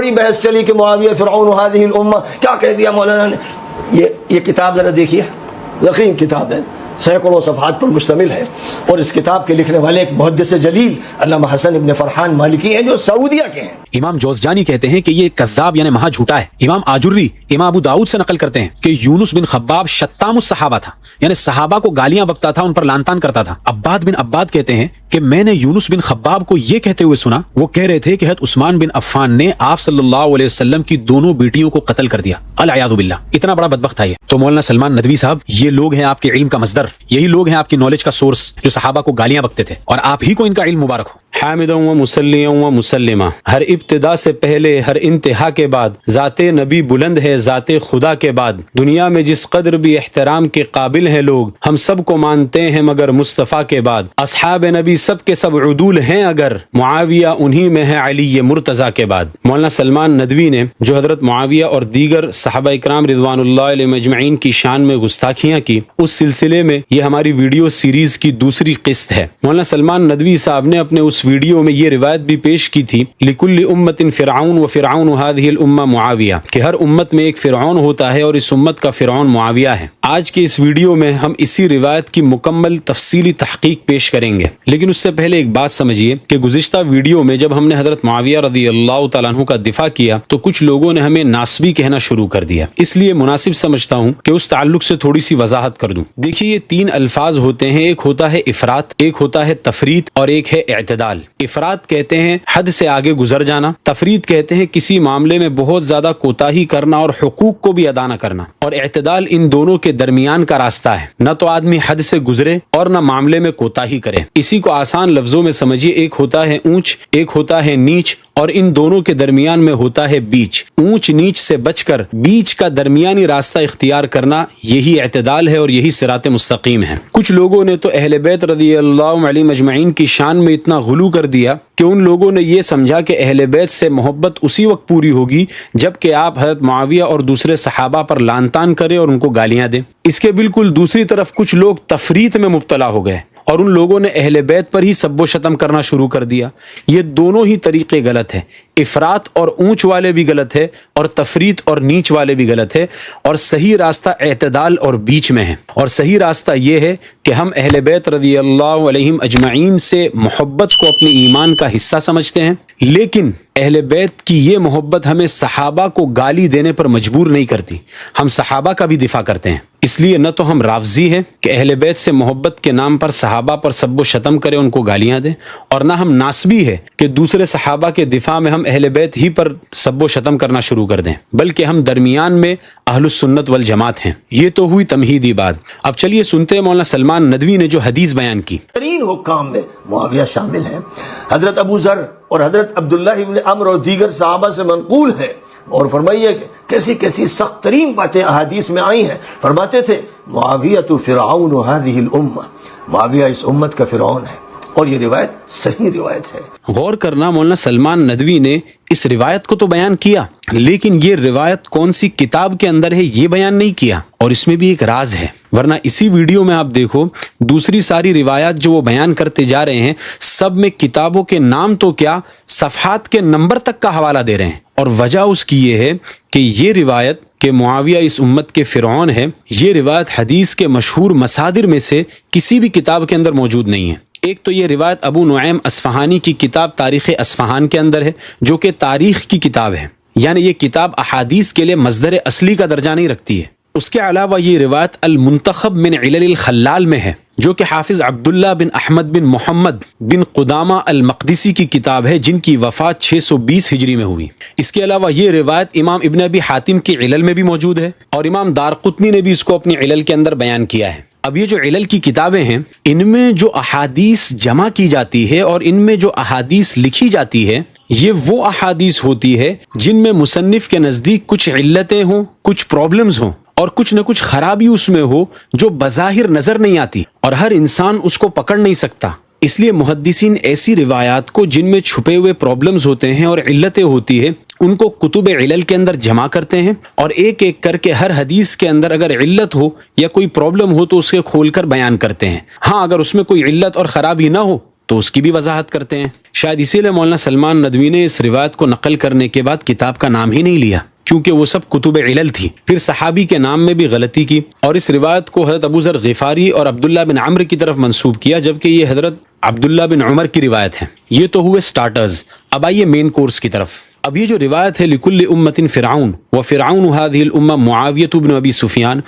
بڑی بحث چلی کہ معاویہ فرعون هذه الامہ، کیا کہہ دیا مولانا نے. یہ کتاب ذرا دیکھیے، یقین کتاب ہے، سینکڑوں صفحات پر مشتمل ہے، اور اس کتاب کے لکھنے والے ایک محدث جلیل علامہ حسن ابن فرحان مالکی ہیں جو سعودیہ کے ہیں. امام جوزجانی کہتے ہیں کہ یہ کذاب یعنی مہا جھوٹا ہے. امام آجری امام ابو داؤد سے نقل کرتے ہیں کہ یونس بن خباب شتام الصحابہ تھا، یعنی صحابہ کو گالیاں بکتا تھا، ان پر لعن طعن کرتا تھا. عباد بن عباد کہتے ہیں کہ میں نے یونس بن خباب کو یہ کہتے ہوئے سنا، وہ کہہ رہے تھے کہ حضرت عثمان بن عفان نے آپ صلی اللہ علیہ وسلم کی دونوں بیٹیوں کو قتل کر دیا، العیاذ باللہ. اتنا بڑا بدبخت تھا یہ. تو مولانا سلمان ندوی صاحب، یہ لوگ ہیں آپ کے علم کا مصدر، یہی لوگ ہیں آپ کی نالج کا سورس، جو صحابہ کو گالیاں بکتے تھے، اور آپ ہی کو ان کا علم مبارک ہو. حامدا و مصلیا و مسلمہ، ہر ابتدا سے پہلے ہر انتہا کے بعد ذات نبی بلند ہے ذات خدا کے بعد. دنیا میں جس قدر بھی احترام کے قابل ہیں لوگ، ہم سب کو مانتے ہیں مگر مصطفیٰ کے بعد. اصحاب نبی سب کے سب عدول ہیں اگر، معاویہ انہی میں ہے علی مرتضیٰ کے بعد. مولانا سلمان ندوی نے جو حضرت معاویہ اور دیگر صحابہ اکرام رضوان اللہ علیہ مجمعین کی شان میں گستاخیاں کی، اس سلسلے میں یہ ہماری ویڈیو سیریز کی دوسری قسط ہے. مولانا سلمان ندوی صاحب نے اپنے اس ویڈیو میں یہ روایت بھی پیش کی تھی، لکل امت فرعون و فرعون هذه الامہ معاویہ، کہ ہر امت میں ایک فرعون ہوتا ہے اور اس امت کا فرعون معاویہ ہے. آج کے اس ویڈیو میں ہم اسی روایت کی مکمل تفصیلی تحقیق پیش کریں گے، لیکن اس سے پہلے ایک بات سمجھیے کہ گزشتہ ویڈیو میں جب ہم نے حضرت معاویہ رضی اللہ تعالیٰ عنہ کا دفاع کیا تو کچھ لوگوں نے ہمیں ناسبی کہنا شروع کر دیا، اس لیے مناسب سمجھتا ہوں کہ اس تعلق سے تھوڑی سی وضاحت کر دوں. دیکھیے، یہ تین الفاظ ہوتے ہیں، ایک ہوتا ہے افراط، ایک ہوتا ہے تفریط، اور ایک ہے اعتدال. افراط کہتے ہیں حد سے آگے گزر جانا، تفریط کہتے ہیں کسی معاملے میں بہت زیادہ کوتاہی کرنا اور حقوق کو بھی ادا نہ کرنا، اور اعتدال ان دونوں کے درمیان کا راستہ ہے، نہ تو آدمی حد سے گزرے اور نہ معاملے میں کوتاہی کرے. اسی کو آسان لفظوں میں سمجھیے، ایک ہوتا ہے اونچ، ایک ہوتا ہے نیچ، اور ان دونوں کے درمیان میں ہوتا ہے بیچ. اونچ نیچ سے بچ کر بیچ کا درمیانی راستہ اختیار کرنا، یہی اعتدال ہے اور یہی صراط مستقیم ہے. کچھ لوگوں نے تو اہل بیت رضی اللہ علیہ مجمعین کی شان میں اتنا غلو کر دیا کہ ان لوگوں نے یہ سمجھا کہ اہل بیت سے محبت اسی وقت پوری ہوگی جب کہ آپ حضرت معاویہ اور دوسرے صحابہ پر لعن طعن کریں اور ان کو گالیاں دیں. اس کے بالکل دوسری طرف کچھ لوگ تفریط میں مبتلا ہو گئے اور ان لوگوں نے اہل بیت پر ہی سب و شتم کرنا شروع کر دیا. یہ دونوں ہی طریقے غلط ہیں، افراط اور اونچ والے بھی غلط ہے اور تفریط اور نیچ والے بھی غلط ہے، اور صحیح راستہ اعتدال اور بیچ میں ہے. اور صحیح راستہ یہ ہے کہ ہم اہل بیت رضی اللہ علیہم اجمعین سے محبت کو اپنے ایمان کا حصہ سمجھتے ہیں، لیکن اہل بیت کی یہ محبت ہمیں صحابہ کو گالی دینے پر مجبور نہیں کرتی. ہم صحابہ کا بھی دفاع کرتے ہیں. اس لیے نہ تو ہم رافضی ہیں کہ اہل بیت سے محبت کے نام پر صحابہ پر سب و شتم کریں، ان کو گالیاں دیں، اور نہ ہم ناسبی ہے کہ دوسرے صحابہ کے دفاع میں ہم اہل بیت ہی پر سب و شتم کرنا شروع کر دیں، بلکہ ہم درمیان میں اہل السنت والجماعت ہیں. یہ تو ہوئی تمہیدی بات. اب چلیے سنتے ہیں مولانا سلمان ندوی نے جو حدیث بیان کی. ترین حکام میں معاویہ شامل ہیں. حضرت ابو ذر اور حضرت عبداللہ ابن عمرو اور دیگر صحابہ سے منقول ہے، اور فرمائیے کہ کیسی کیسی سخت ترین باتیں احادیث میں آئی ہیں. فرماتے تھے معاویہ فرعون هذه الامہ، معاویہ اس امت کا فرعون ہے، اور یہ روایت صحیح روایت ہے. غور کرنا، مولانا سلمان ندوی نے اس روایت کو تو بیان کیا، لیکن یہ روایت کون سی کتاب کے اندر ہے یہ بیان نہیں کیا، اور اس میں بھی ایک راز ہے. ورنہ اسی ویڈیو میں آپ دیکھو، دوسری ساری روایات جو وہ بیان کرتے جا رہے ہیں، سب میں کتابوں کے نام تو کیا، صفحات کے نمبر تک کا حوالہ دے رہے ہیں. اور وجہ اس کی یہ ہے کہ یہ روایت کہ معاویہ اس امت کے فرعون ہے، یہ روایت حدیث کے مشہور مصادر میں سے کسی بھی کتاب کے اندر موجود نہیں ہے. ایک تو یہ روایت ابو نعیم اصفہانی کی کتاب تاریخ اصفہان کے اندر ہے، جو کہ تاریخ کی کتاب ہے، یعنی یہ کتاب احادیث کے لیے مصدر اصلی کا درجہ نہیں رکھتی ہے. اس کے علاوہ یہ روایت المنتخب من علل الخلال میں ہے، جو کہ حافظ عبداللہ بن احمد بن محمد بن قدامہ المقدسی کی کتاب ہے، جن کی وفات 620 ہجری میں ہوئی. اس کے علاوہ یہ روایت امام ابن ابی حاتم کی علل میں بھی موجود ہے، اور امام دارقطنی نے بھی اس کو اپنی علل کے اندر بیان کیا ہے. اب یہ جو علل کی کتابیں ہیں، ان میں جو احادیث جمع کی جاتی ہے اور ان میں جو احادیث لکھی جاتی ہے، یہ وہ احادیث ہوتی ہے جن میں مصنف کے نزدیک کچھ علتیں ہوں، کچھ پرابلمز ہوں، اور کچھ نہ کچھ خرابی اس میں ہو جو بظاہر نظر نہیں آتی، اور ہر انسان اس کو پکڑ نہیں سکتا. اس لیے محدثین ایسی روایات کو جن میں چھپے ہوئے پرابلمز ہوتے ہیں اور علتیں ہوتی ہے، ان کو کتب علل کے اندر جمع کرتے ہیں، اور ایک ایک کر کے ہر حدیث کے اندر اگر علت ہو یا کوئی پرابلم ہو تو اسے کھول کر بیان کرتے ہیں. ہاں، اگر اس میں کوئی علت اور خرابی نہ ہو تو اس کی بھی وضاحت کرتے ہیں. شاید اسی لیے مولانا سلمان ندوی نے اس روایت کو نقل کرنے کے بعد کتاب کا نام ہی نہیں لیا، کیونکہ وہ سب کتب علل تھی. پھر صحابی کے نام میں بھی غلطی کی اور اس روایت کو حضرت ابو ذر غفاری اور عبداللہ بن عمرو کی طرف منسوب کیا، جبکہ یہ حضرت عبداللہ بن عمر کی روایت ہے. یہ تو ہوئے سٹارٹرز. اب آئیے مین کورس کی طرف. اب یہ جو روایت ہے لکل امت فرعون وفرعون هذه الامه معاویہ بن ابی سفیان،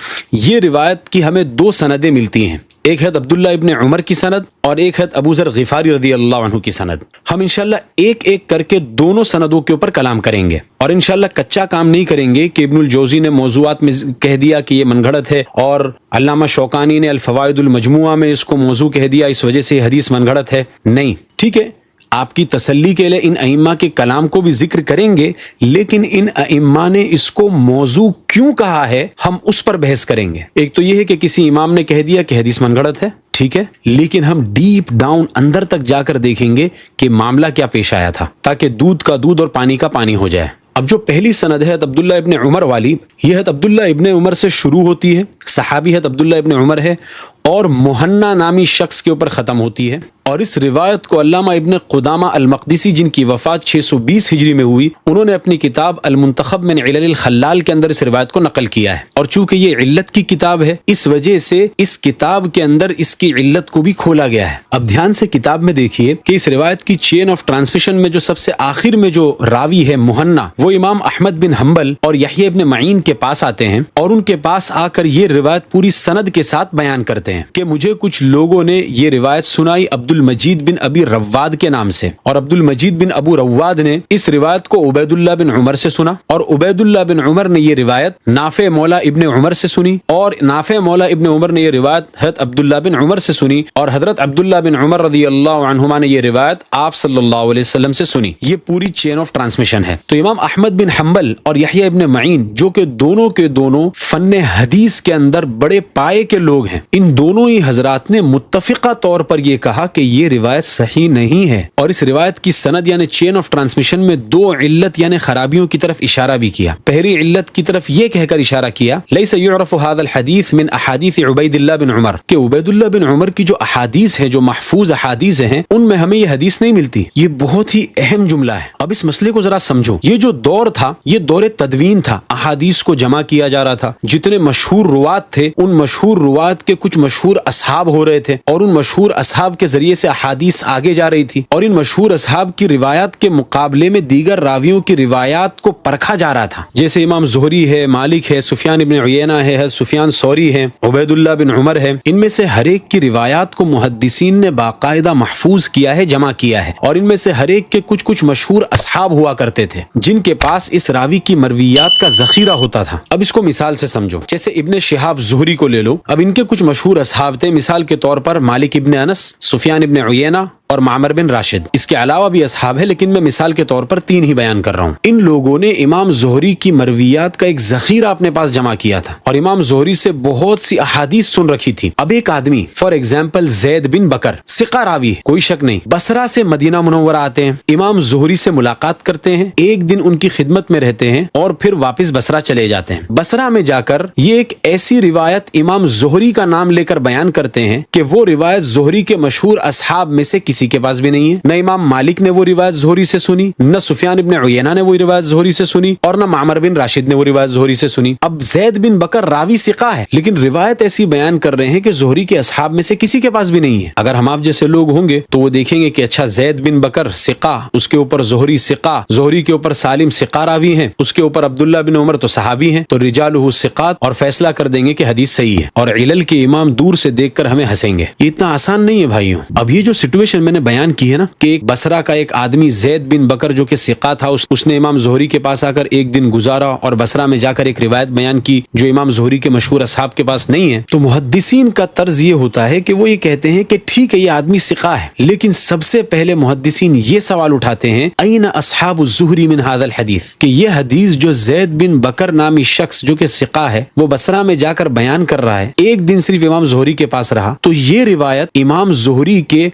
یہ روایت کی ہمیں دو سندیں ملتی ہیں، ایک ہے عبداللہ ابن عمر کی سند اور ایک ہے ابو ذر غفاری رضی اللہ عنہ کی سند. ہم انشاءاللہ ایک ایک کر کے دونوں سندوں کے اوپر کلام کریں گے اور انشاءاللہ کچا کام نہیں کریں گے کہ ابن الجوزی نے موضوعات میں کہہ دیا کہ یہ من گھڑت ہے اور علامہ شوکانی نے الفوائد المجموعہ میں اس کو موضوع کہہ دیا اس وجہ سے یہ حدیث من گھڑت ہے. نہیں، ٹھیک ہے، آپ کی تسلی کے لیے ان ائمہ کے کلام کو بھی ذکر کریں گے، لیکن ان ائمہ نے اس کو موضوع کیوں کہا ہے ہم اس پر بحث کریں گے. ایک تو یہ ہے کہ کسی امام نے کہہ دیا کہ حدیث من گھڑت ہے، ٹھیک ہے، لیکن ہم ڈیپ ڈاؤن اندر تک جا کر دیکھیں گے کہ معاملہ کیا پیش آیا تھا، تاکہ دودھ کا دودھ اور پانی کا پانی ہو جائے. اب جو پہلی سند ہے عبداللہ ابن عمر والی، یہ عبداللہ ابن عمر سے شروع ہوتی ہے، صحابی عبداللہ ابن عمر ہے اور مہنا نامی شخص کے اوپر ختم ہوتی ہے. اور اس روایت کو علامہ ابن قدامہ المقدسی، جن کی وفات 620 ہجری میں ہوئی، انہوں نے اپنی کتاب المنتخب من علل الخلال کے اندر اس روایت کو نقل کیا ہے. اور چونکہ یہ علت کی کتاب ہے، اس وجہ سے اس کتاب کے اندر اس کی علت کو بھی کھولا گیا ہے. اب دھیان سے کتاب میں دیکھیے کہ اس روایت کی چین آف ٹرانسمیشن میں جو سب سے آخر میں جو راوی ہے مہنا، وہ امام احمد بن حنبل اور یحییٰ ابن معین کے پاس آتے ہیں اور ان کے پاس آ کر یہ روایت پوری سند کے ساتھ بیان کرتے ہیں کہ مجھے کچھ لوگوں نے یہ روایت سنائی عبد المجید بن ابی رواد کے نام سے، اور عبد المجید بن ابو رواد نے اس روایت کو عبید اللہ بن عمر سے سنا، اور عبید اللہ بن عمر نے یہ روایت نافع مولا ابن عمر سے سنی، اور نافع مولا ابن عمر نے یہ روایت حضرت عبداللہ بن عمر سے سنی، اور حضرت عبداللہ بن عمر رضی اللہ عنہما نے یہ روایت آپ صلی اللہ علیہ وسلم سے سنی. یہ پوری چین آف ٹرانسمیشن ہے. تو امام احمد بن حنبل اور یحییٰ ابن معین، جو کہ دونوں کے دونوں فن حدیث کے اندر بڑے پائے کے لوگ ہیں، ان دونوں ہی حضرات نے متفقہ طور پر یہ کہا کہ یہ روایت صحیح نہیں ہے. اور اس روایت کی سند یعنی چین آف ٹرانسمیشن میں دو علت یعنی خرابیوں کی طرف اشارہ بھی کیا. پہلی علت کی طرف یہ کہہ کر اشارہ کیا لیس یعرف هذا الحدیث من احادیث عبید اللہ بن عمر، کہ عبید اللہ بن عمر کی جو احادیث ہیں، جو محفوظ احادیث ہیں، ان میں ہمیں یہ حدیث نہیں ملتی. یہ بہت ہی اہم جملہ ہے. اب اس مسئلے کو ذرا سمجھو. یہ جو دور تھا یہ دور تدوین تھا، احادیث کو جمع کیا جا رہا تھا. جتنے مشہور روات تھے ان مشہور روات کے کچھ مشہور اصحاب ہو رہے تھے اور ان مشہور اصحاب کے ذریعے سے احادیث آگے جا رہی تھی، اور ان مشہور اصحاب کی روایات کے مقابلے میں دیگر راویوں کی روایات کو پرکھا جا رہا تھا. جیسے امام زہری ہے، مالک ہے، سفیان ابن عیینہ ہے، سفیان ثوری ہے، عبید اللہ بن عمر ہے. ان میں سے ہر ایک کی روایات کو محدثین نے باقاعدہ محفوظ کیا ہے، جمع کیا ہے، اور ان میں سے ہر ایک کے کچھ مشہور اصحاب ہوا کرتے تھے جن کے پاس اس راوی کی مرویات کا ذخیرہ ہوتا تھا. اب اس کو مثال سے سمجھو. جیسے ابن شہاب زہری کو لے لو. اب ان کے کچھ مشہور اصحاب تھے، مثال کے طور پر مالک ابن انس، سفیان ابن عیینہ اور معمر بن راشد. اس کے علاوہ بھی اصحاب ہے، لیکن میں مثال کے طور پر 3 ہی بیان کر رہا ہوں. ان لوگوں نے امام زہری کی مرویات کا ایک ذخیرہ اپنے پاس جمع کیا تھا اور امام زہری سے بہت سی احادیث سن رکھی تھی. اب ایک آدمی فار ایگزامپل زید بن بکر، ثقہ راوی، کوئی شک نہیں، بصرہ سے مدینہ منورہ آتے ہیں، امام زہری سے ملاقات کرتے ہیں، ایک دن ان کی خدمت میں رہتے ہیں اور پھر واپس بصرہ چلے جاتے ہیں. بصرہ میں جا کر یہ ایک ایسی روایت امام زہری کا نام لے کر بیان کرتے ہیں کہ وہ روایت زہری کے مشہور اصحاب میں سے کسی کے پاس بھی نہیں ہے. نہ امام مالک نے وہ روایت زہری سے سنی، نہ سفیان ابن عیینہ نے وہ روایت زہری سے سنی، اور نہ معمر بن راشد نے وہ روایت زہری سے سنی. اب زید بن بکر راوی ثقہ ہے، لیکن روایت ایسی بیان کر رہے ہیں کہ زہری کے اصحاب میں سے کسی کے پاس بھی نہیں ہے. اگر ہم آپ جیسے لوگ ہوں گے تو وہ دیکھیں گے کہ اچھا زید بن بکر ثقہ، اس کے اوپر زہری ثقہ، زہری کے اوپر سالم ثقہ راوی ہیں، اس کے اوپر عبداللہ بن عمر تو صحابی ہیں، تو رجالہ ثقات، اور فیصلہ کر دیں گے کہ حدیث صحیح ہے. اور علل کے امام دور سے دیکھ کر ہمیں ہنسیں گے. یہ اتنا آسان نہیں ہے بھائیوں. اب یہ جو سچویشن میں نے بیان کی ہے نا کہ ایک بصرہ کا ایک آدمی زید بن بکر جو کہ ثقہ تھا، اس نے امام زہری کے پاس آ کر ایک دن گزارا اور بصرہ میں جا کر ایک روایت بیان کی جو امام زہری کے مشہور اصحاب کے پاس نہیں ہے. تو محدثین کا طرز یہ ہوتا ہے کہ وہ یہ کہتے ہیں کہ ٹھیک ہے یہ آدمی ثقہ ہے، لیکن سب سے پہلے محدثین یہ سوال اٹھاتے ہیں این اصحاب الزہری من هذا الحدیث، کہ یہ حدیث جو زید بن بکر نامی شخص جو کہ ثقہ ہے وہ بصرہ میں جا کر بیان کر رہا ہے، ایک دن صرف امام زہری کے پاس رہا، تو یہ روایت امام زہری کے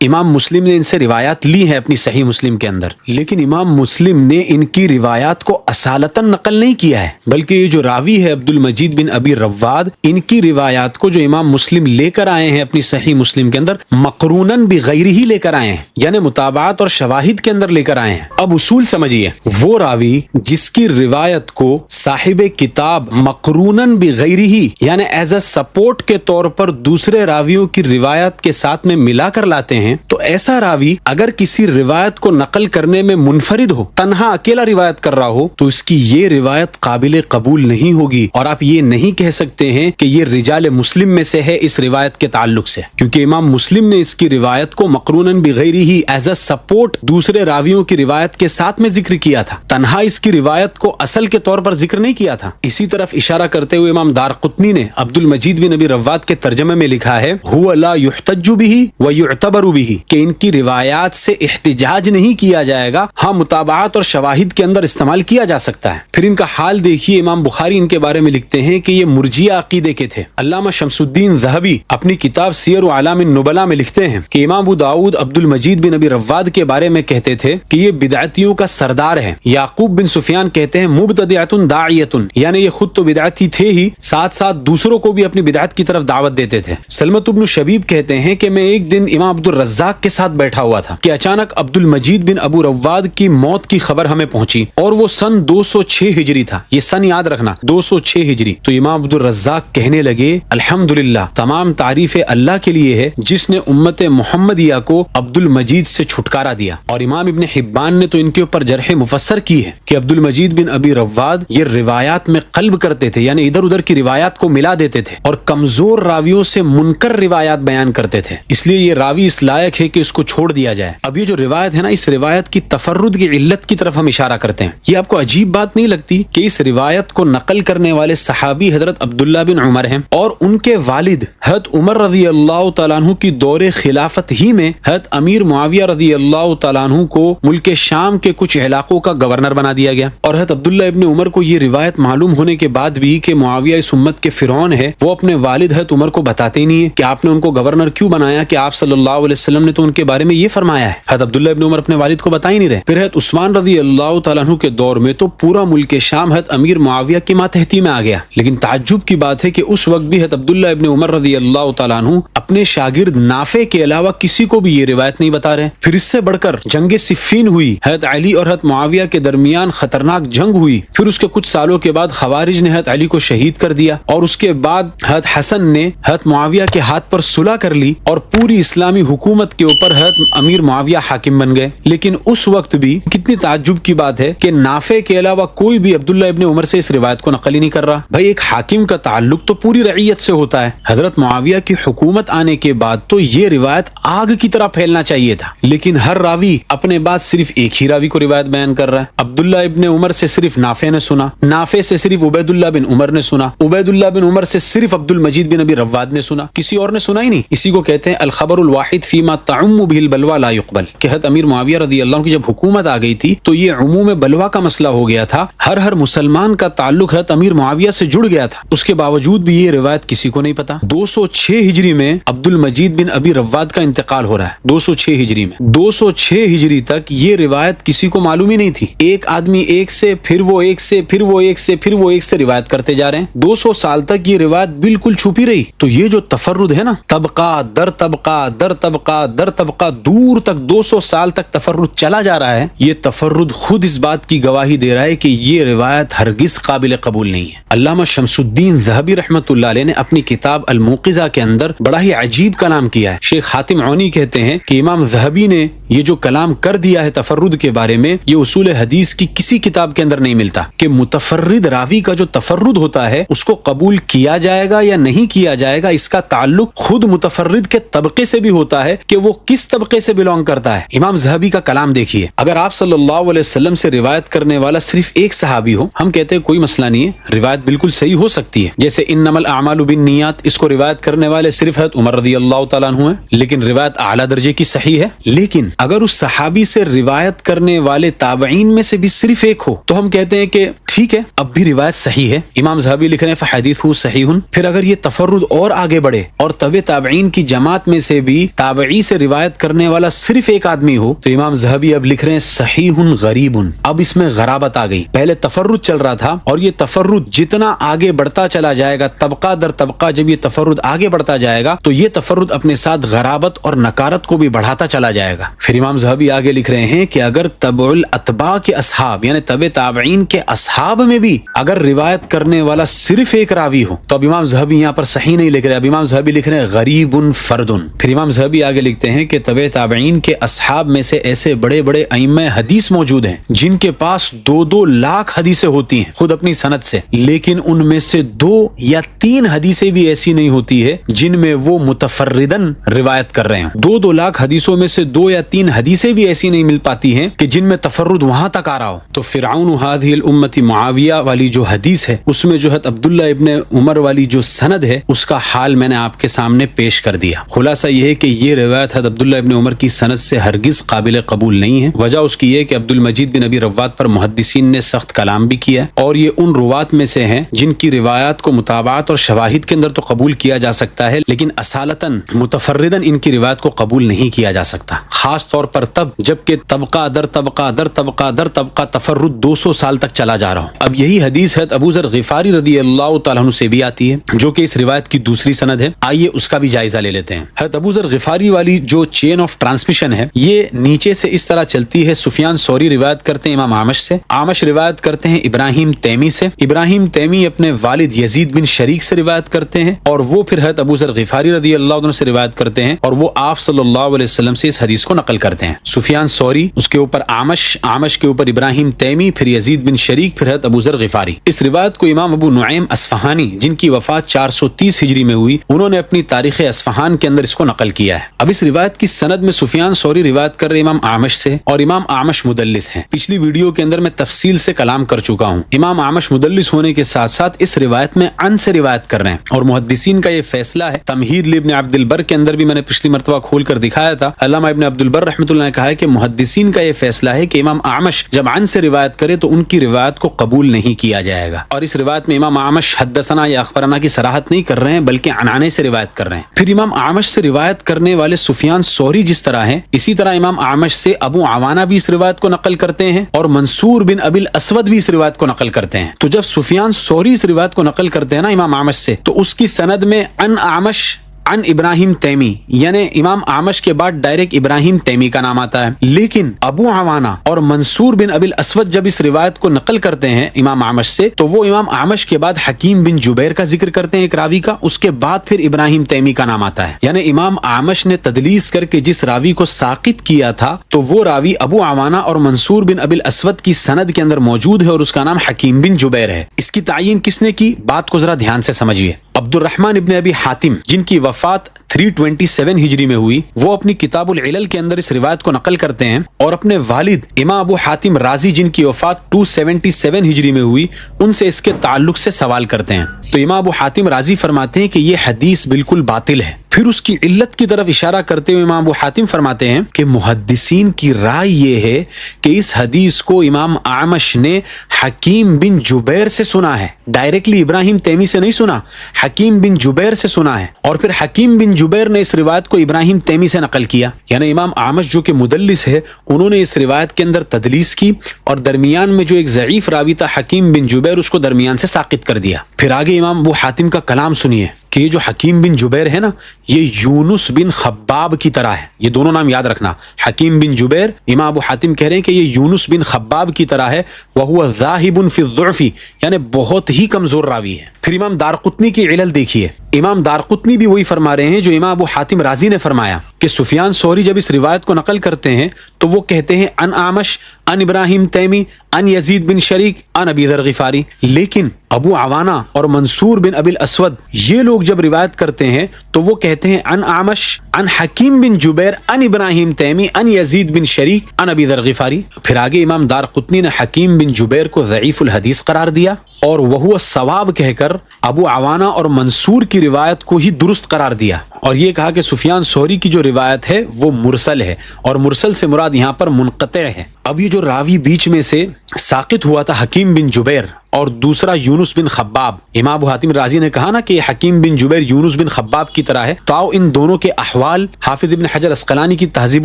امام مسلم نے ان سے روایات لی ہیں اپنی صحیح مسلم کے اندر، لیکن امام مسلم نے ان کی روایات کو اصالتاً نقل نہیں کیا ہے، بلکہ یہ جو راوی ہے عبد المجید بن ابی رواد، ان کی روایات کو جو امام مسلم لے کر آئے ہیں اپنی صحیح مسلم کے اندر مقروناً بغیرہ ہی لے کر آئے ہیں، یعنی متابعات اور شواہد کے اندر لے کر آئے ہیں۔ اب اصول سمجھیے، وہ راوی جس کی روایت کو صاحب کتاب مقروناً بغیرہ ہی یعنی ایز اے سپورٹ کے طور پر دوسرے راویوں کی روایت کے ساتھ میں ملا کر لاتے ہیں، تو ایسا راوی اگر کسی روایت کو نقل کرنے میں منفرد ہو، تنہا اکیلا روایت کر رہا ہو، تو اس کی یہ روایت قابل قبول نہیں ہوگی، اور آپ یہ نہیں کہہ سکتے ہیں کہ یہ رجال مسلم میں سے ہے اس روایت کے تعلق سے، کیونکہ امام مسلم نے اس کی روایت کو مقروناً بغیرہ ہی ایز اے سپورٹ دوسرے راویوں کی روایت کے ساتھ میں ذکر کیا تھا، تنہا اس کی روایت کو اصل کے طور پر ذکر نہیں کیا تھا۔ اسی طرف اشارہ کرتے ہوئے امام دارقطنی نے عبد المجید بن ابی رواد کے ترجمے میں لکھا ہے هو لا يحتج به ويعتبر به، کہ ان کی روایات سے احتجاج نہیں کیا جائے گا، ہاں متابعات اور شواہد کے اندر استعمال کیا جا سکتا ہے۔ پھر ان کا حال دیکھیے، امام بخاری ان کے بارے میں لکھتے ہیں کہ یہ مرجیہ عقیدے کے تھے۔ علامہ شمس الدین ذہبی اپنی کتاب سیر اعلام النبلاء میں لکھتے ہیں کہ امام ابو داؤد عبد المجید بن ابی رواد کے بارے میں کہتے تھے کہ یہ بدعتیوں کا سردار ہے۔ یعقوب بن سفیان کہتے ہیں مبتدعۃ داعیۃ، یعنی یہ خود تو بدعتی تھے ہی، ساتھ ساتھ دوسروں کو بھی اپنی بدعت کی طرف دعوت دیتے تھے۔ سلمۃ بن شبیب کہتے ہیں کہ میں ایک دن امام عبد الرزاق کے ساتھ بیٹھا ہوا تھا کہ اچانک عبد المجید بن ابو رواد کی موت کی خبر ہمیں پہنچی، اور وہ سن 206 ہجری تھا، یہ سن یاد رکھنا 206 ہجری۔ تو امام عبد الرزاق کہنے لگے الحمدللہ، تمام تعریف اللہ کے لیے ہے جس نے امت محمدیہ کو عبد المجید سے چھٹکارا دیا۔ اور امام ابن حبان نے تو ان کے اوپر جرح مفسر کی ہے کہ عبد المجید بن ابی رواد یہ روایات میں قلب کرتے تھے، یعنی ادھر ادھر کی روایات کو ملا دیتے تھے، اور کمزور راویوں سے منکر روایات بیان کرتے تھے، اس لیے یہ راوی اس لائق ہے کہ اس کو چھوڑ دیا جائے۔ اب یہ جو روایت ہے نا، اس روایت کی تفرد کی علت کی طرف ہم اشارہ کرتے ہیں۔ یہ آپ کو عجیب بات نہیں لگتی کہ اس روایت کو نقل کرنے والے صحابی حضرت عبداللہ بن عمر ہیں، اور ان کے والد حضرت عمر رضی اللہ تعالیٰ عنہ کی دور خلافت ہی میں حضرت امیر معاویہ رضی اللہ تعالیٰ عنہ کو ملک شام کے کچھ علاقوں کا گورنر بنا دیا گیا، اور حضرت عبداللہ ابن عمر کو یہ روایت معلوم ہونے کے بعد بھی کہ معاویہ اس امت کے فرعون ہے، وہ اپنے والد حضرت عمر کو بتاتے ہی نہیں ہے کہ آپ نے ان کو گورنر کیوں بنایا، کہ آپ صلی اللہ علیہ وسلم نے تو ان کے بارے میں یہ فرمایا ہے۔ حضرت عبداللہ ابن عمر اپنے والد کو بتا ہی نہیں رہے۔ پھر حضرت عثمان رضی اللہ تعالیٰ عنہ کے دور میں تو پورا ملک شام حضرت امیر معاویہ کی ماتحتی میں آ گیا، لیکن تعجب کی بات ہے کہ اس وقت بھی حضرت عبداللہ ابن عمر رضی اللہ تعالیٰ عنہ اپنے شاگرد نافع کے علاوہ کسی کو بھی یہ روایت نہیں بتا رہے۔ پھر اس سے بڑھ کر جنگ صفین ہوئی، حضرت علی اور حضرت معاویہ کے درمیان خطرناک جنگ ہوئی، پھر اس کے کچھ سالوں کے بعد خوارج نے حضرت علی کو شہید کر دیا، اور اس کے بعد حضرت حسن نے حضرت معاویہ کے ہاتھ پر صلح کر لی، اور پوری اسلامی حکومت کے اوپر حضرت امیر معاویہ حاکم بن گئے۔ لیکن اس وقت بھی کتنی تعجب کی بات ہے کہ نافع کے علاوہ کوئی بھی عبداللہ ابن عمر سے اس روایت کو نقل ہی نہیں کر رہا۔ بھائی ایک حاکم کا تعلق تو پوری رعیت سے ہوتا ہے۔ حضرت معاویہ کی حکومت آنے کے بعد تو یہ روایت آگ کی طرح پھیلنا چاہیے تھا، لیکن ہر راوی اپنے بعد صرف ایک ہی راوی کو روایت بیان کر رہا ہے۔ عبداللہ ابن عمر سے صرف نافع نے سنا، نافع سے صرف عبید اللہ بن عمر نے سنا، عبید اللہ بن عمر سے صرف عبد المجید بن ابی رواد نے سنا، کسی اور نے سنا ہی نہیں۔ اسی کو کہتے ہیں الخبر الواحد فیما تعم به البلوى لا يقبل، کہ حضرت امیر معاویہ رضی اللہ عنہ کی جب حکومت آ گئی تھی تو یہ عموم بلوا کا مسئلہ ہو گیا تھا، ہر مسلمان کا تعلق حضرت امیر معاویہ سے جڑ گیا تھا، اس کے باوجود بھی یہ روایت کسی کو نہیں پتا۔ 206 ہجری میں عبد المجید بن ابی رواد کا انتقال ہو رہا ہے، 206 ہجری میں، 206 ہجری تک یہ روایت کسی کو معلوم ہی نہیں تھی۔ ایک آدمی ایک سے، پھر وہ ایک سے، پھر وہ ایک سے، پھر وہ ایک سے روایت کرتے جا رہے ہیں، 200 سال تک یہ روایت بالکل چھپی رہی۔ تو یہ جو تفرد ہے نا، طبقہ در طبقہ در طبقہ در طبقہ، دور تک 200 سال تک تفرد چلا جا رہا ہے، یہ تفرد خود اس بات کی گواہی دے رہا ہے کہ یہ روایت ہرگز قابل قبول نہیں ہے۔ علامہ شمس الدین ذہبی رحمۃ اللہ علیہ نے اپنی کتاب الموقظہ کے اندر بڑا ہی عجیب کلام کیا ہے۔ شیخ حاتم عونی کہتے ہیں کہ امام ذہبی نے یہ جو کلام کر دیا ہے تفرد کے بارے میں، یہ اصول حدیث کی کسی کتاب کے اندر نہیں ملتا، کہ متفرد راوی کا جو تفرد ہوتا ہے اس کو قبول کیا جائے گا یا نہیں کیا جائے گا، اس کا تعلق خود متفرد کے طبقے سے بھی ہوتا ہے کہ وہ کس طبقے سے بلونگ کرتا ہے۔ امام ذہبی کا کلام دیکھیے، اگر آپ صلی اللہ علیہ وسلم سے روایت کرنے والا صرف ایک صحابی ہو، ہم کہتے ہیں کوئی مسئلہ نہیں ہے، روایت بالکل صحیح ہو سکتی ہے، جیسے انما الاعمال بالنیات، اس کو روایت کرنے والے صرف حضرت عمر رضی اللہ تعالیٰ عنہ ہیں، لیکن روایت اعلیٰ درجے کی صحیح ہے۔ لیکن اگر اس صحابی سے روایت کرنے والے تابعین میں سے بھی صرف ایک ہو تو ہم کہتے ہیں کہ ٹھیک ہے، اب بھی روایت صحیح ہے. امام ذہبی لکھ رہے ہیں فحدیثہ صحیح. پھر اگر یہ تفرد اور آگے بڑھے اور تبع تابعین کی جماعت میں سے بھی تابعی سے روایت کرنے والا صرف ایک آدمی ہو تو امام ذہبی اب لکھ رہے ہیں صحیح غریب. اب اس میں غرابت آ گئی. پہلے تفرد چل رہا تھا اور یہ تفرد جتنا آگے بڑھتا چلا جائے گا، طبقہ در طبقہ جب یہ تفرد آگے بڑھتا جائے گا تو یہ تفرد اپنے ساتھ غرابت اور نکارت کو بھی بڑھاتا چلا جائے گا. پھر امام ذہبی آگے لکھ رہے ہیں کہ اگر تبع الاتباع کے اصحاب یعنی تبع تابعین کے اصحاب میں بھی اگر روایت کرنے والا صرف ایک راوی ہو تو اب امام ذہبی یہاں پر صحیح نہیں لکھ رہے. اب امام ذہبی لکھ رہے ہیں غریب فرد. پھر امام ذہبی آگے لکھتے ہیں کہ تبع تابعین کے اصحاب میں سے ایسے بڑے بڑے ائمہ حدیث موجود ہیں جن کے پاس 2-2 لاکھ حدیثیں ہوتی ہیں خود اپنی سند سے، لیکن ان میں سے 2 یا 3 حدیثیں بھی ایسی نہیں ہوتی ہے جن میں وہ متفردن روایت کر رہے ہیں. 2-2 لاکھ حدیثوں میں سے 2 یا 3 حدیثیں بھی ایسی نہیں مل پاتی ہیں کہ جن میں تفرد وہاں تک آ رہا ہو. تو فرعون هذه الامة معاویہ والی جو حدیث ہے اس میں جو ہے عبداللہ ابن عمر والی جو سند ہے اس کا حال میں نے آپ کے سامنے پیش کر دیا. خلاصہ یہ ہے کہ یہ روایت حضرت عبداللہ ابن عمر کی سند سے ہرگز قابل قبول نہیں ہے. وجہ اس کی یہ کہ عبد المجید بن ابی رواد پر محدثین نے سخت کلام بھی کیا اور یہ ان روات میں سے ہیں جن کی روایات کو متابعات اور شواہد کے اندر تو قبول کیا جا سکتا ہے لیکن اصالتاً متفردن ان کی روایت کو قبول نہیں کیا جا سکتا، خاص طور پر تب جبکہ طبقہ در طبقہ در طبقہ در طبقہ تفرد 200 سال تک چلا جا رہا ہوں. اب یہی حدیث ہے ابو ذر غفاری رضی اللہ تعالیٰ عنہ سے بھی آتی ہے جو کہ اس روایت کی دوسری سند ہے. آئیے اس کا بھی جائزہ لے لیتے ہیں. حضرت ابو ذر غفاری والی جو چین آف ٹرانسمیشن ہے یہ نیچے سے اس طرح چلتی ہے. سفیان ثوری روایت کرتے ہیں امام اعمش سے، اعمش روایت کرتے ہیں ابراہیم تیمی سے، ابراہیم تیمی اپنے والد یزید بن شریک سے روایت کرتے ہیں اور وہ پھر حضرت ابو ذر غفاری رضی اللہ عنہ سے روایت کرتے ہیں اور وہ آپ صلی اللہ علیہ وسلم سے اس حدیث کو نقل کرتے ہیں. سفیان ثوری، اس کے اوپر اعمش، اعمش کے اوپر ابراہیم تیمی، پھر یزید بن شریک، پھر حضرت ابو ذر غفاری. اس روایت کو امام ابو نعیم اصفہانی جن کی وفات 430 ہجری میں ہوئی انہوں نے اپنی تاریخ اصفہان کے اندر اس کو نقل کیا ہے. اب اس روایت کی سند میں سفیان ثوری روایت کر رہے امام اعمش سے اور امام اعمش مدلس ہیں. پچھلی ویڈیو کے اندر میں تفصیل سے کلام کر چکا ہوں. امام اعمش مدلس ہونے کے ساتھ ساتھ اس روایت میں عن سے روایت کر رہے ہیں اور محدثین کا یہ فیصلہ ہے. تمہید لابن عبد البر کے اندر بھی میں نے پچھلی مرتبہ کھول کر دکھایا تھا. علامہ ابن عبد البر رحمۃ اللہ نے کہا ہے کہ محدثین کا یہ فیصلہ ہے کہ امام اعمش جب عن سے روایت کرے تو ان کی روایت کو قبول نہیں کیا جائے گا. اور اس روایت میں امام اعمش حدثنا یا اخبرنا کی صراحت نہیں کر رہے ہیں بلکہ عنانے سے روایت کر رہے ہیں. پھر امام اعمش سے روایت کرنے والے سفیان ثوری جس طرح ہیں اسی طرح امام اعمش سے ابو عوانہ بھی اس روایت کو نقل کرتے ہیں اور منصور بن ابی الاسود بھی اس روایت کو نقل کرتے ہیں. تو جب سفیان ثوری اس روایت کو نقل کرتے ہیں نا امام اعمش سے تو اس کی سند میں عن اعمش عن ابراہیم تیمی یعنی امام اعمش کے بعد ڈائریکٹ ابراہیم تیمی کا نام آتا ہے. لیکن ابو عوانہ اور منصور بن ابی الاسود جب اس روایت کو نقل کرتے ہیں امام اعمش سے تو وہ امام اعمش کے بعد حکیم بن جبیر کا ذکر کرتے ہیں ایک راوی کا، اس کے بعد پھر ابراہیم تیمی کا نام آتا ہے. یعنی امام اعمش نے تدلیس کر کے جس راوی کو ساقط کیا تھا تو وہ راوی ابو عوانہ اور منصور بن ابی الاسود کی سند کے اندر موجود ہے اور اس کا نام حکیم بن جبیر ہے. اس کی تعین کس نے کی؟ بات کو ذرا دھیان سے سمجھیے. عبد الرحمن ابن ابی حاتم جن کی وفات 327 ہجری میں ہوئی وہ اپنی کتاب العلل کے اندر اس روایت کو نقل کرتے ہیں اور اپنے والد امام ابو حاتم رازی جن کی وفات 277 ہجری میں ہوئی ان سے اس کے تعلق سے سوال کرتے ہیں. تو امام ابو حاتم رازی فرماتے ہیں کہ یہ حدیث بالکل باطل ہے. پھر اس کی علت کی طرف اشارہ کرتے ہوئے امام ابو حاتم فرماتے ہیں کہ محدثین کی رائے یہ ہے کہ اس حدیث کو امام اعمش نے حکیم بن جبیر سے سنا ہے، ڈائریکٹلی ابراہیم تیمی سے نہیں سنا، حکیم بن جبیر سے سنا ہے اور پھر حکیم بن جبیر نے اس روایت کو ابراہیم تیمی سے نقل کیا. یعنی امام اعمش جو کہ مدلس ہے انہوں نے اس روایت کے اندر تدلیس کی اور درمیان میں جو ایک ضعیف راوی تھا حکیم بن جبیر اس کو درمیان سے ساقط کر دیا. پھر آگے امام ابو حاتم کا کلام سنیے کہ یہ جو حکیم بن جبیر ہے نا یہ یونس بن خباب کی طرح ہے. یہ دونوں نام یاد رکھنا، حکیم بن جبیر امام ابو حاتم کہہ رہے ہیں کہ یہ یونس بن خباب کی طرح ہے. وہو ذاہب فی الضعف یعنی بہت ہی کمزور راوی ہے. پھر امام دارقطنی کی علل دیکھیے. امام دارقطنی بھی وہی فرما رہے ہیں جو امام ابو حاتم رازی نے فرمایا کہ سفیان ثوری جب اس روایت کو نقل کرتے ہیں تو وہ کہتے ہیں ان اعمش ان ابراہیم تیمی ان یزید بن شریک ان ابی ذر غفاری. لیکن ابو عوانہ اور منصور بن ابی الاسود یہ لوگ جب روایت کرتے ہیں تو وہ کہتے ہیں ان اعمش ان حکیم بن جبیر ان ابراہیم تیمی ان یزید بن شریک ان ابی ذر غفاری. پھر آگے امام دارقطنی نے حکیم بن جبیر کو ضعیف الحدیث قرار دیا اور وہ ثواب کہہ کر ابو عوانہ اور منصور کی روایت کو ہی درست قرار دیا اور یہ کہا کہ سفیان ثوری کی جو روایت ہے وہ مرسل ہے اور مرسل سے مراد یہاں پر منقطع ہے. اب یہ جو راوی بیچ میں سے ساقط ہوا تھا حکیم بن جبیر اور دوسرا یونس بن خباب. امام ابو حاتم رازی نے کہا نا کہ حکیم بن جبیر یونس بن خباب کی طرح ہے. تو آؤ ان دونوں کے احوال حافظ ابن حجر اسقلانی کی تہذیب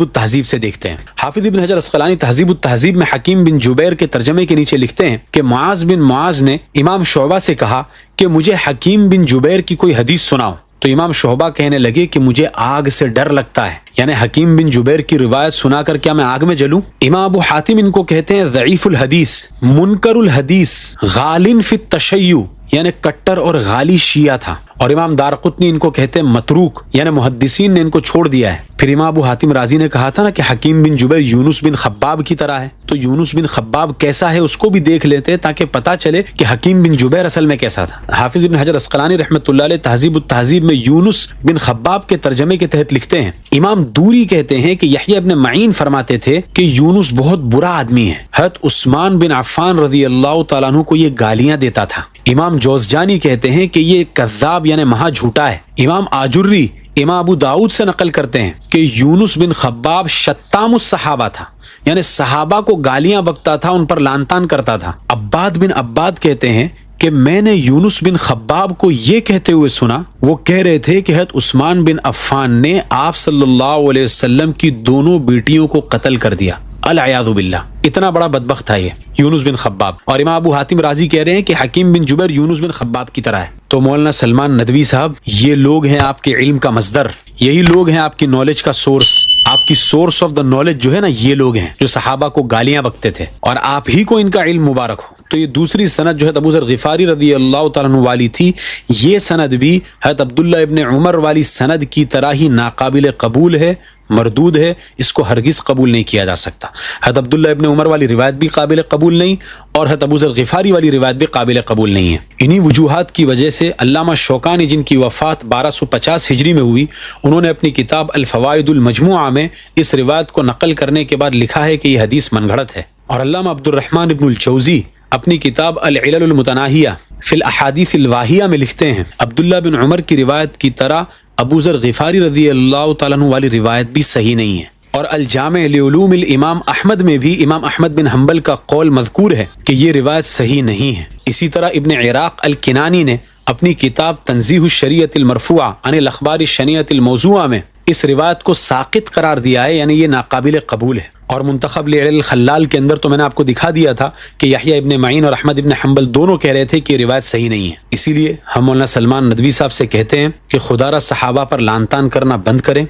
التہذیب سے دیکھتے ہیں. حافظ ابن حجر اسقلانی تہذیب التہذیب میں حکیم بن جبیر کے ترجمے کے نیچے لکھتے ہیں کہ معاذ بن معاذ نے امام شعبہ سے کہا کہ مجھے حکیم بن جبیر کی کوئی حدیث سناؤ. تو امام شعبہ کہنے لگے کہ مجھے آگ سے ڈر لگتا ہے، یعنی حکیم بن جبیر کی روایت سنا کر کیا میں آگ میں جلوں؟ امام ابو حاتم ان کو کہتے ہیں ضعیف الحدیث، منکر الحدیث، غالن فی التشیع، یعنی کٹر اور غالی شیعہ تھا. اور امام دارقطنی ان کو کہتے ہیں متروک، یعنی محدثین نے ان کو چھوڑ دیا ہے. پھر امام ابو حاتم رازی نے کہا تھا نا کہ حکیم بن جبیر یونس بن خباب کی طرح ہے. تو یونس بن خباب کیسا ہے اس کو بھی دیکھ لیتے ہیں تاکہ پتہ چلے کہ حکیم بن جبیر اصل میں کیسا تھا. حافظ ابن حجر اسقلانی رحمۃ اللہ علیہ تہذیب التہذیب میں یونس بن خباب کے ترجمے کے تحت لکھتے ہیں، امام دوری کہتے ہیں کہ یحییٰ ابن معین فرماتے تھے کہ یونس بہت برا آدمی ہے. حضرت عثمان بن عفان رضی اللہ تعالیٰ عنہ کو یہ گالیاں دیتا تھا. امام جوزجانی کہتے ہیں کہ یہ کذاب یعنی مہا جھوٹا ہے. امام آجری امام ابو داؤد سے نقل کرتے ہیں کہ یونس بن خباب شتام الصحابہ تھا، یعنی صحابہ کو گالیاں بکتا تھا، ان پر لعن طعن کرتا تھا. عباد بن عباد کہتے ہیں کہ میں نے یونس بن خباب کو یہ کہتے ہوئے سنا، وہ کہہ رہے تھے کہ حضرت عثمان بن عفان نے آپ صلی اللہ علیہ وسلم کی دونوں بیٹیوں کو قتل کر دیا. العیاذ باللہ، اتنا بڑا بدبخت تھا یہ یونس بن خباب. اور امام ابو حاتم رازی کہہ رہے ہیں کہ حکیم بن جبیر یونس بن خباب کی طرح ہے. تو مولانا سلمان ندوی صاحب، یہ لوگ ہیں آپ کے علم کا مصدر، یہی لوگ ہیں آپ کی نالج کا سورس. آپ کی سورس آف دا نالج جو ہے نا، یہ لوگ ہیں جو صحابہ کو گالیاں بکتے تھے، اور آپ ہی کو ان کا علم مبارک ہو. تو یہ دوسری سند جو ہے ابو ذر غفاری رضی اللہ تعالیٰ عنہ والی تھی، یہ سند بھی حضرت عبداللہ ابن عمر والی سند کی طرح ہی ناقابل قبول ہے، مردود ہے، اس کو ہرگز قبول نہیں کیا جا سکتا. حضرت عبداللہ ابن عمر والی روایت بھی قابل قبول نہیں، اور حضرت ابو ذر غفاری والی روایت بھی قابل قبول نہیں ہے. انہی وجوہات کی وجہ سے علامہ شوکانی، جن کی وفات 1250 ہجری میں ہوئی، انہوں نے اپنی کتاب الفوائد المجموعہ میں اس روایت کو نقل کرنے کے بعد لکھا ہے کہ یہ حدیث من گھڑت ہے. اور علامہ عبد الرحمن ابن الجوزی اپنی کتاب العلل المتناہیہ فی الاحادیث الواہیہ میں لکھتے ہیں عبداللہ بن عمر کی روایت کی طرح ابو ذر غفاری رضی اللہ تعالیٰ عنہ والی روایت بھی صحیح نہیں ہے. اور الجامع لعلوم الامام احمد میں بھی امام احمد بن حنبل کا قول مذکور ہے کہ یہ روایت صحیح نہیں ہے. اسی طرح ابن عراق الکنانی نے اپنی کتاب تنزیہ الشریعۃ المرفوعہ عن الاخبار الشنیعۃ الموضوعہ میں اس روایت کو ساقط قرار دیا ہے، یعنی یہ ناقابل قبول ہے. اور منتخب لعل الخلال کے اندر تو میں نے آپ کو دکھا دیا تھا کہ یحییٰ ابن معین اور احمد ابن حنبل دونوں کہہ رہے تھے کہ یہ روایت صحیح نہیں ہے. اسی لیے ہم مولانا سلمان ندوی صاحب سے کہتے ہیں کہ خدا را صحابہ پر لعن طعن کرنا بند کریں،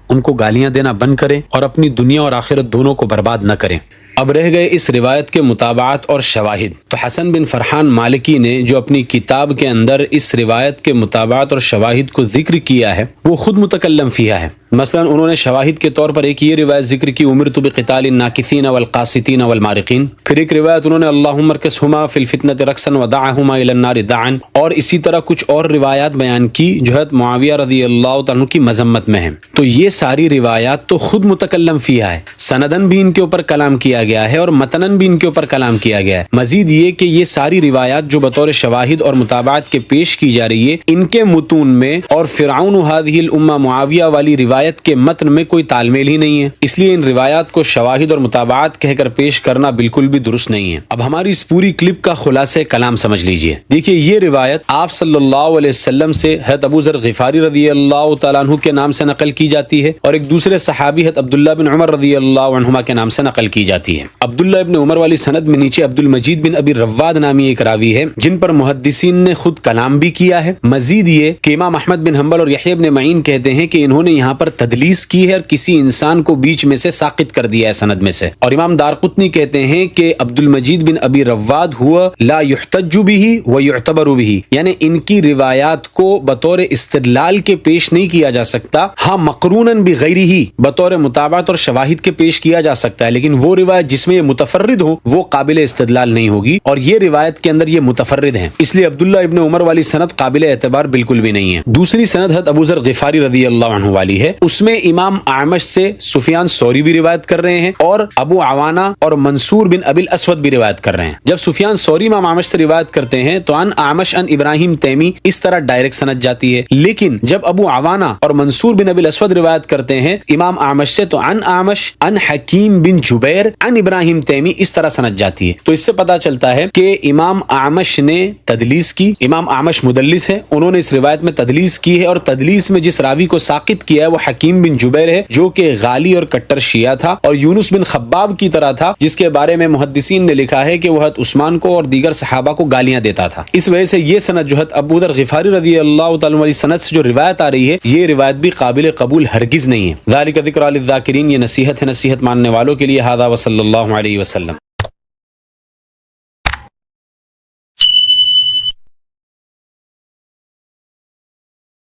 ان کو گالیاں دینا بند کریں، اور اپنی دنیا اور آخرت دونوں کو برباد نہ کریں. اب رہ گئے اس روایت کے مطابعات اور شواہد. تو حسن بن فرحان مالکی نے جو اپنی کتاب کے اندر اس روایت کے مطابعات اور شواہد کو ذکر کیا ہے، وہ خود متکلم فیہا ہے. مثلا انہوں نے شواہد کے طور پر ایک یہ روایت ذکر کی، امرت بقتال الناکثین والقاسطین والمارقین. پھر ایک روایت انہوں نے اللہم ارکسہما فی الفتنۃ رکسا ودعہما الی النار دعا. اور اسی طرح کچھ اور روایات بیان کی جو حضرت معاویہ رضی اللہ تعالیٰ عنہ کی مذمت میں ہیں. تو یہ ساری روایات تو خود متکلم فیہا ہے، سندن بھی ان کے اوپر کلام کیا گیا ہے اور متنن بھی ان کے اوپر کلام کیا گیا ہے. مزید یہ کہ یہ ساری روایات جو بطور شواہد اور مطابعات کے پیش کی جا رہی ہے، ان کے متون میں اور فرعون هذه الامہ معاویہ والی روایت کے متن میں کوئی تال میل ہی نہیں ہے. اس لیے ان روایات کو شواہد اور مطابعات کہہ کر پیش کرنا بالکل بھی درست نہیں ہے. اب ہماری اس پوری کلپ کا خلاصہ کلام سمجھ لیجئے. دیکھیے، یہ روایت آپ صلی اللہ علیہ وسلم سے حضرت ابو ذر غفاری رضی اللہ تعالیٰ عنہ کے نام سے نقل کی جاتی ہے، اور ایک دوسرے صحابی حضرت عبداللہ بن عمر رضی اللہ عنہما کے نام سے نقل کی جاتی ہے. عبداللہ ابن عمر والی سند میں نیچے عبد المجید بن ابی رواد نامی ایک راوی ہے جن پر محدثین نے خود کلام بھی کیا ہے. مزید یہ کہ امام احمد بن حنبل اور یحییٰ ابن معین کہتے ہیں کہ انہوں نے یہاں پر تدلیس کی ہے اور کسی انسان کو بیچ میں سے ساقط کر دیا ہے سند میں سے. اور امام دارقطنی کہتے ہیں کہ عبد المجید بن ابی رواد ہوا لا یحتج به ویعتبر به، یعنی ان کی روایات کو بطور استدلال کے پیش نہیں کیا جا سکتا، ہاں مقرونا بغیرہ بطور مطابعت اور شواہد کے پیش کیا جا سکتا ہے، لیکن وہ روایت جس میں یہ متفرد ہو وہ قابل استدلال نہیں ہوگی، اور یہ روایت کے اندر یہ متفرد ہیں، اس لیے عبداللہ ابن عمر والی سند قابل اعتبار بالکل بھی نہیں ہے. دوسری سند حضرت ابو ذر غفاری رضی اللہ عنہ والی ہے، اس میں امام اعمش سے سفیان ثوری بھی روایت کر رہے ہیں اور ابو عوانہ اور منصور بن ابی الاسود بھی روایت کر رہے ہیں. جب سفیان ثوری امام اعمش سے روایت کرتے ہیں تو ان اعمش ان ابراہیم تیمی اس طرح ڈائریکٹ سند جاتی ہے، لیکن جب ابو عوانہ اور منصور بن ابی الاسود روایت کرتے ہیں امام اعمش سے تو ان اعمش ان حکیم بن جبیر عن ابراہیم تیمی اس طرح سند جاتی ہے. تو اس سے پتہ چلتا ہے کہ امام اعمش نے تدلیس کی. امام اعمش مدلس ہے, انہوں نے اس روایت میں تدلیس کی ہے, اور تدلیس میں جس راوی کو ساقط کیا ہے وہ حکیم بن جبیر ہے جو کہ غالی اور کٹر شیعہ تھا, اور یونس بن خباب کی طرح تھا جس کے بارے میں محدثین نے لکھا ہے کہ وہ حضرت عثمان کو اور دیگر صحابہ کو گالیاں دیتا تھا. اس وجہ سے یہ سند جو ہے ابو ذر غفاری رضی اللہ تعالی عنہ سند سے جو روایت آ رہی ہے یہ روایت بھی قابل قبول ہرگز نہیں ہے. ذالک ذکر للذاکرین, یہ نصیحت ہے نصیحت ماننے والوں کے لیے. ھذا وصلی اللہ علیہ وسلم.